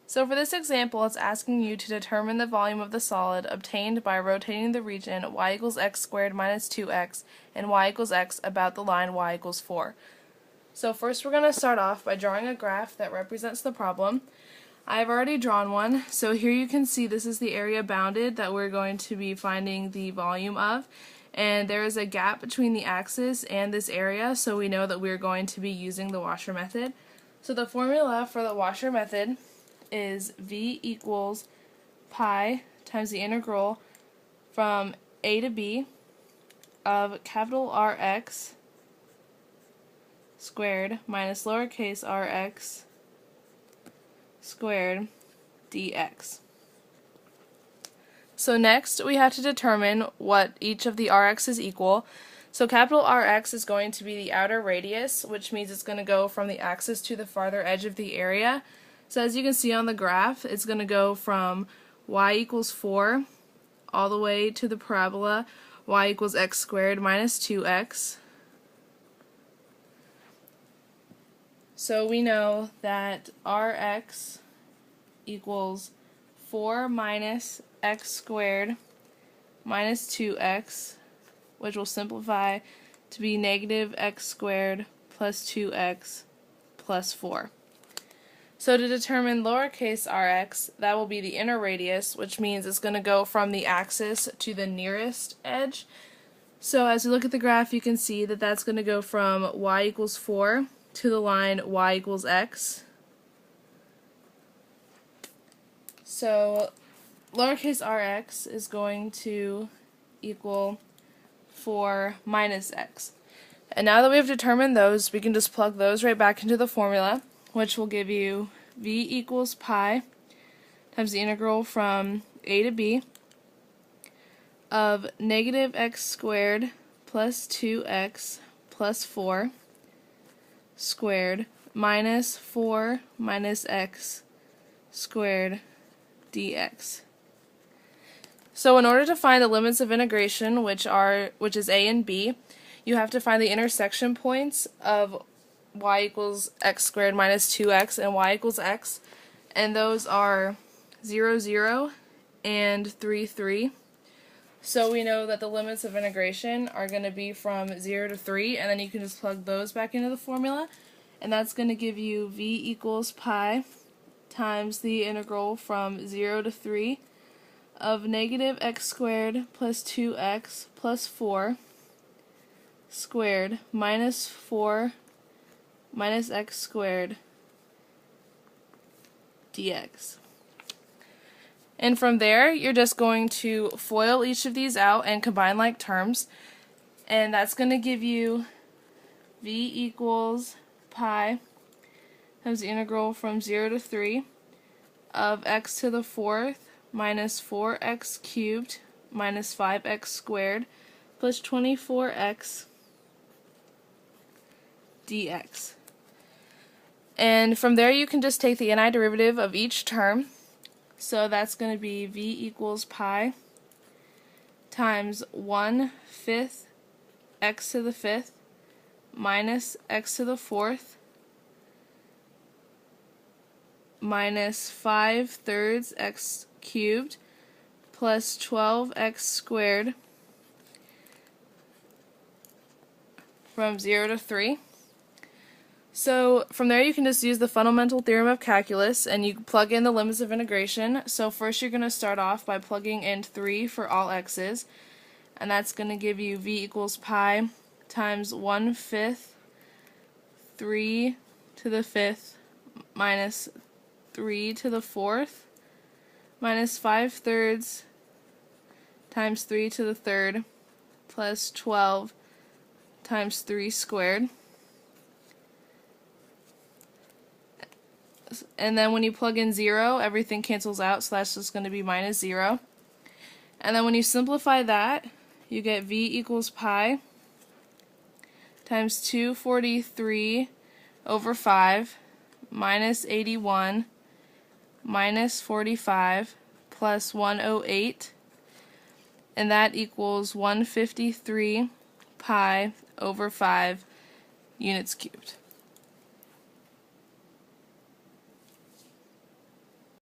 So for this example, it's asking you to determine the volume of the solid obtained by rotating the region y equals x squared minus 2x and y equals x about the line y equals 4. So first we're going to start off by drawing a graph that represents the problem. I've already drawn one, so here you can see this is the area bounded that we're going to be finding the volume of, and there is a gap between the axis and this area, so we know that we're going to be using the washer method. So the formula for the washer method is v equals pi times the integral from a to b of capital Rx squared minus lowercase rx squared dx. So next we have to determine what each of the rx is equal. So capital Rx is going to be the outer radius, which means it's going to go from the axis to the farther edge of the area. So as you can see on the graph, it's going to go from y equals 4 all the way to the parabola y equals x squared minus 2x. So we know that Rx equals 4 minus x squared minus 2x, which will simplify to be negative x squared plus 2x plus 4. So to determine lowercase rx, that will be the inner radius, which means it's going to go from the axis to the nearest edge. So as we look at the graph, you can see that that's going to go from y equals 4 to the line y equals x. So lowercase rx is going to equal 4 minus x. And now that we have determined those, we can just plug those right back into the formula, which will give you v equals pi times the integral from a to b of negative x squared plus 2x plus 4 squared minus 4 minus x squared dx. So in order to find the limits of integration, which is a and b, you have to find the intersection points of y equals x squared minus 2x and y equals x, and those are 0, 0 and 3, 3. So we know that the limits of integration are going to be from 0 to 3, and then you can just plug those back into the formula, and that's going to give you v equals pi times the integral from 0 to 3 of negative x squared plus 2x plus 4 squared minus 4 minus x squared dx. And from there, you're just going to FOIL each of these out and combine like terms, and that's going to give you v equals pi times the integral from 0 to 3 of x to the 4th minus 4x cubed minus 5x squared plus 24x dx. And from there you can just take the antiderivative of each term. So that's going to be v equals pi times 1/5 x to the 5th minus x to the 4th minus 5/3 x cubed plus 12x squared from 0 to 3. So from there you can just use the fundamental theorem of calculus and you plug in the limits of integration. So first you're going to start off by plugging in 3 for all x's, and that's going to give you v equals pi times 1/5 3 to the 5th minus 3 to the 4th minus 5/3 times 3 to the 3rd plus 12 times 3 squared. And then when you plug in 0, everything cancels out, so that's just going to be minus 0. And then when you simplify that, you get v equals pi times 243 over 5 minus 81 minus 45 plus 108, and that equals 153 pi over 5 units cubed.